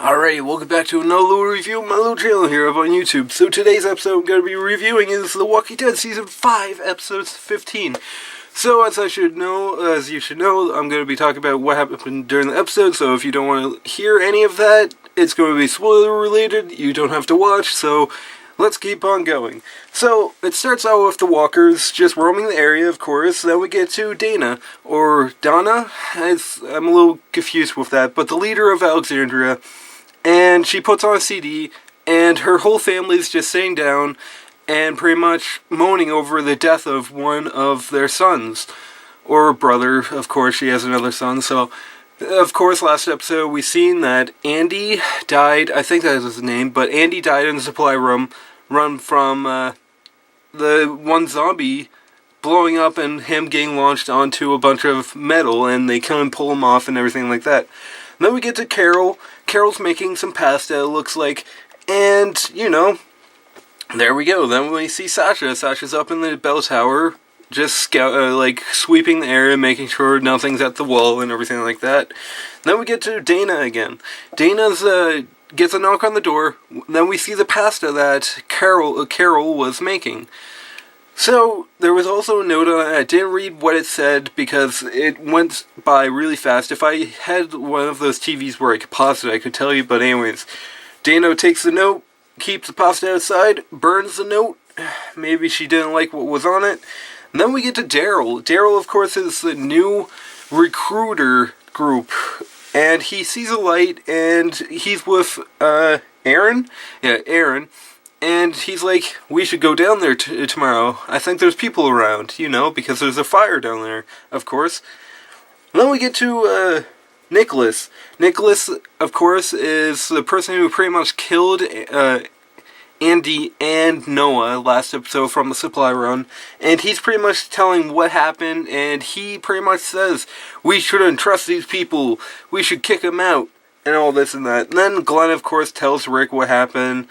Alright, welcome back to another little review of my little channel here up on YouTube. So today's episode I'm going to be reviewing is The Walking Dead Season 5, Episode 15. So as you should know, I'm going to be talking about what happened during the episode, so if you don't want to hear any of that, it's going to be spoiler related, you don't have to watch, so let's keep on going. So, it starts out with the walkers just roaming the area, of course. Then we get to Dana, or Donna. I'm a little confused with that, but the leader of Alexandria. And she puts on a CD, and her whole family's just sitting down and pretty much moaning over the death of one of their sons. Or brother, of course, she has another son. So, of course, last episode we seen that Andy died, I think that was his name, but Andy died in the supply room, run from the one zombie blowing up and him getting launched onto a bunch of metal, and they couldn't pull him off and everything like that. And then we get to Carol. Carol's making some pasta, it looks like, and, you know, there we go. Then we see Sasha. Sasha's up in the bell tower, just sweeping the area, making sure nothing's at the wall and everything like that. Then we get to Dana again. Dana's gets a knock on the door. Then we see the pasta that Carol was making. So, there was also a note on it. I didn't read what it said because it went by really fast. If I had one of those TVs where I could pause it, I could tell you. But anyways, Dana takes the note, keeps the pasta outside, burns the note. Maybe she didn't like what was on it. And then we get to Daryl. Daryl, of course, is the new recruiter group. And he sees a light, and he's with Aaron. Yeah, Aaron. And he's like, we should go down there tomorrow. I think there's people around, you know, because there's a fire down there, of course. And then we get to Nicholas. Nicholas, of course, is the person who pretty much killed Andy and Noah last episode from the supply run. And he's pretty much telling what happened, and he pretty much says, we shouldn't trust these people. We should kick them out. And all this and that. And then Glenn, of course, tells Rick what happened.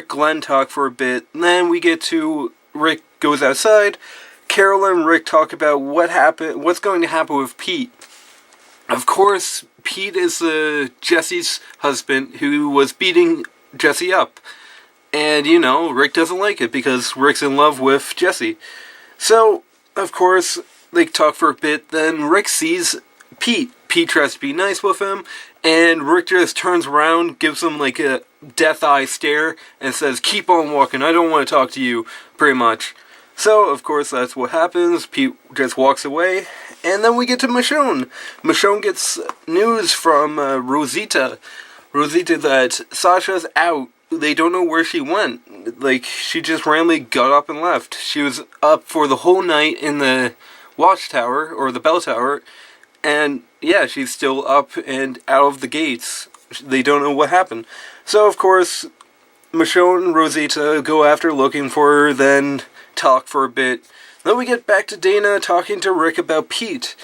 Glenn talk for a bit. And then we get to Rick goes outside. Carol and Rick talk about what happened, what's going to happen with Pete. Of course, Pete is Jesse's husband who was beating Jesse up. And, you know, Rick doesn't like it because Rick's in love with Jesse. So, of course, they talk for a bit. Then Rick sees Pete. Pete tries to be nice with him, and Rick just turns around, gives him like a death eye stare, and says, keep on walking, I don't want to talk to you, pretty much. So, of course, that's what happens. Pete just walks away, and then we get to Michonne. Michonne gets news from Rosita. Rosita that Sasha's out. They don't know where she went. Like, she just randomly got up and left. She was up for the whole night in the watchtower, or the bell tower, and yeah, she's still up and out of the gates. They don't know what happened. So, of course, Michonne and Rosita go after looking for her, then talk for a bit. Then we get back to Dana talking to Rick about Pete.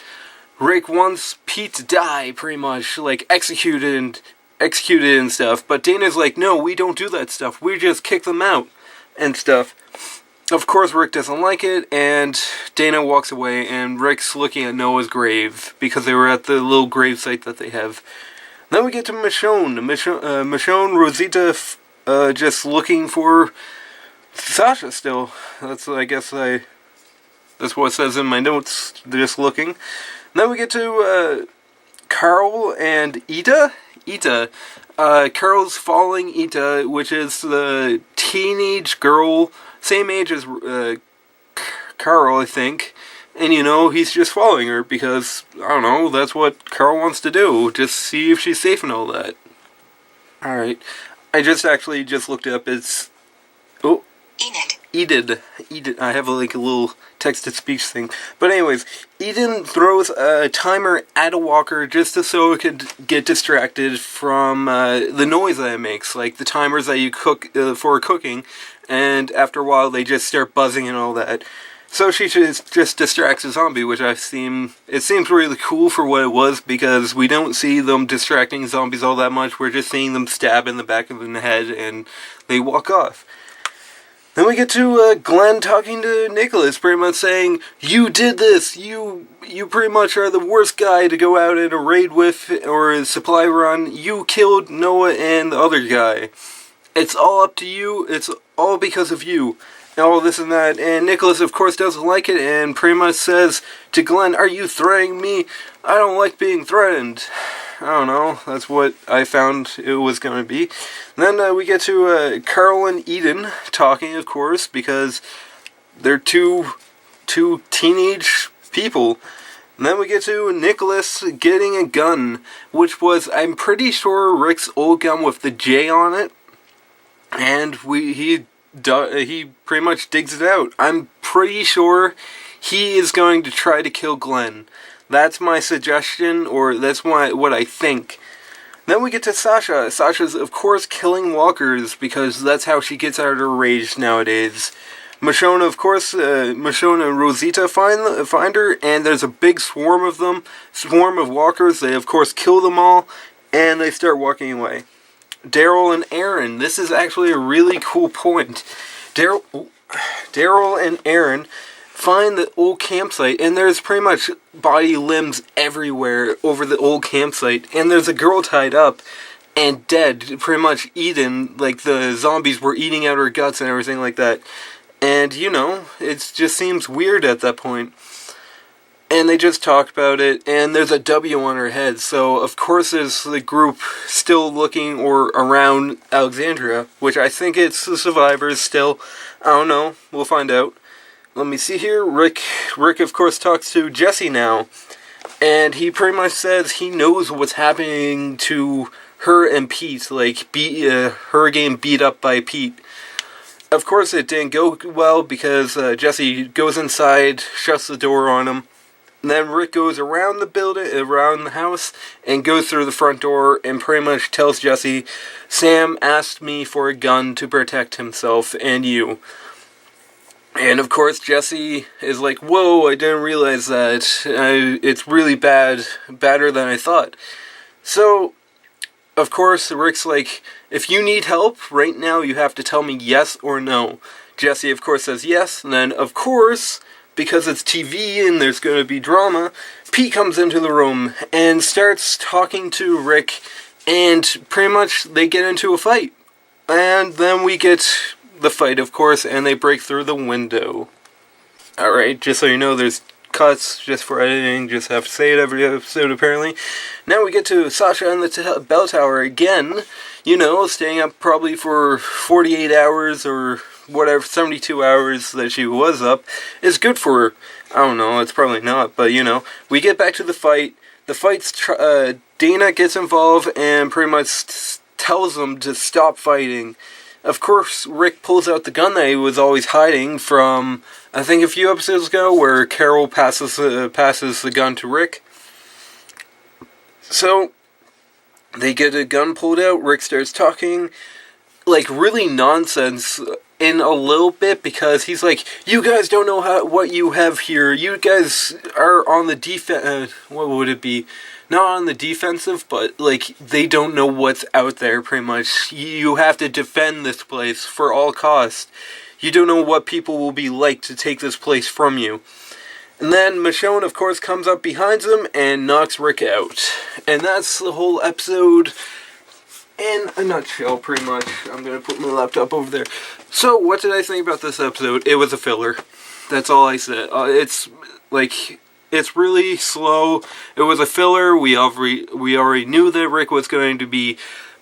Rick wants Pete to die, pretty much, like executed and stuff. But Dana's like, no, we don't do that stuff. We just kick them out and stuff. Of course, Rick doesn't like it, and Dana walks away, and Rick's looking at Noah's grave, because they were at the little grave site that they have. Then we get to Michonne. Michonne, Rosita, just looking for Sasha still. That's what it says in my notes. They're just looking. Then we get to Carl and Ida. Carl's following Ida, which is the teenage girl, same age as Carl, I think. And, you know, he's just following her because, I don't know, that's what Carl wants to do. Just see if she's safe and all that. Alright. I just looked it up. It's... Oh. Enid. I have a little text-to-speech thing. But anyways, Eden throws a timer at a walker just so it could get distracted from the noise that it makes. Like the timers that you cook for cooking, and after a while they just start buzzing and all that. So she just distracts a zombie, which it seems really cool for what it was, because we don't see them distracting zombies all that much. We're just seeing them stab in the back of the head and they walk off. Then we get to Glenn talking to Nicholas, pretty much saying, "You did this. You pretty much are the worst guy to go out in a raid with or a supply run. You killed Noah and the other guy. It's all up to you. It's all because of you." And all this and that. And Nicholas, of course, doesn't like it and pretty much says to Glenn, "Are you threatening me? I don't like being threatened." I don't know. That's what I found it was going to be. And then we get to Carl and Eden talking, of course, because they're two teenage people. And then we get to Nicholas getting a gun, which was, I'm pretty sure, Rick's old gun with the J on it. And he pretty much digs it out. I'm pretty sure he is going to try to kill Glenn. That's my suggestion, or that's what I think. Then we get to Sasha. Sasha's, of course, killing walkers, because that's how she gets out of her rage nowadays. Michonne, of course, Michonne and Rosita find her, and there's a big swarm of them. Swarm of walkers. They, of course, kill them all, and they start walking away. Daryl and Aaron. This is actually a really cool point. Daryl and Aaron find the old campsite, and there's pretty much body limbs everywhere over the old campsite, and there's a girl tied up and dead, pretty much eaten, like the zombies were eating out her guts and everything like that. And, you know, it just seems weird at that point. And they just talked about it, and there's a W on her head, so of course there's the group still looking or around Alexandria, which I think it's the survivors still. I don't know, we'll find out. Let me see here. Rick, of course, talks to Jesse now. And he pretty much says he knows what's happening to her and Pete. Like, her getting beat up by Pete. Of course, it didn't go well because Jesse goes inside, shuts the door on him. And then Rick goes around the building, around the house, and goes through the front door and pretty much tells Jesse, "Sam asked me for a gun to protect himself and you." And of course Jesse is like, "Whoa, I didn't realize that. It's really bad, badder than I thought." So, of course, Rick's like, "If you need help, right now you have to tell me yes or no." Jesse, of course, says yes, and then, of course, because it's TV and there's going to be drama, Pete comes into the room and starts talking to Rick, and pretty much they get into a fight. And then we get the fight, of course, and they break through the window. Alright, just so you know, there's cuts just for editing, just have to say it every episode apparently. Now we get to Sasha and the bell tower again, you know, staying up probably for 48 hours or whatever, 72 hours that she was up, is good for her. I don't know, it's probably not, but you know, we get back to the fight. The fight's, Dana gets involved and pretty much tells them to stop fighting. Of course, Rick pulls out the gun that he was always hiding from, I think, a few episodes ago, where Carol passes the gun to Rick. So, they get a gun pulled out, Rick starts talking, like, really nonsense in a little bit, because he's like, "You guys don't know what you have here. You guys are on the defense, what would it be? Not on the defensive, but, like, they don't know what's out there, pretty much. You have to defend this place for all costs. You don't know what people will be like to take this place from you." And then Michonne, of course, comes up behind him and knocks Rick out. And that's the whole episode in a nutshell, pretty much. I'm going to put my laptop over there. So, what did I think about this episode? It was a filler. That's all I said. It's really slow. It was a filler. We already knew that Rick was going to be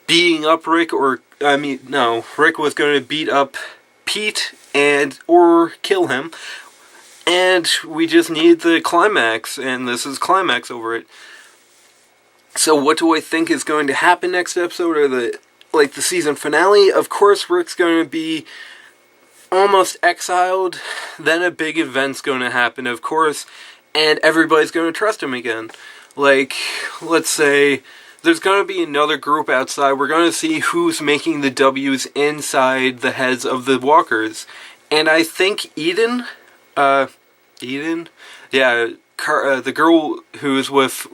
beating up Rick, Rick was going to beat up Pete or kill him. And we just need the climax, and this is climax over it. So what do I think is going to happen next episode, or the season finale? Of course, Rick's going to be almost exiled. Then a big event's going to happen, of course, and everybody's going to trust him again. Like, let's say there's going to be another group outside. We're going to see who's making the W's inside the heads of the walkers. And I think Eden? Yeah, the girl who's with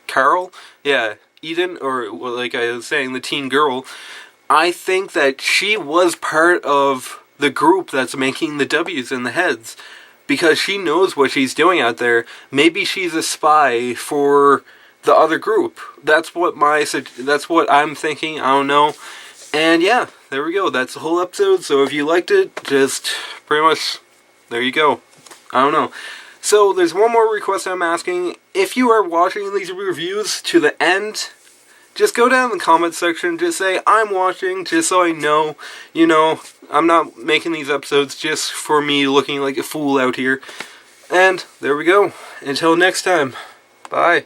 Carol? Yeah, Eden, or like I was saying, the teen girl, I think that she was part of the group that's making the W's in the heads. Because she knows what she's doing out there. Maybe she's a spy for the other group. That's what I'm thinking. I don't know. And yeah, there we go. That's the whole episode. So if you liked it, just pretty much, there you go. I don't know. So there's one more request I'm asking. If you are watching these reviews to the end, just go down in the comment section. Just say, I'm watching, just so I know. You know, I'm not making these episodes just for me looking like a fool out here. And there we go. Until next time. Bye.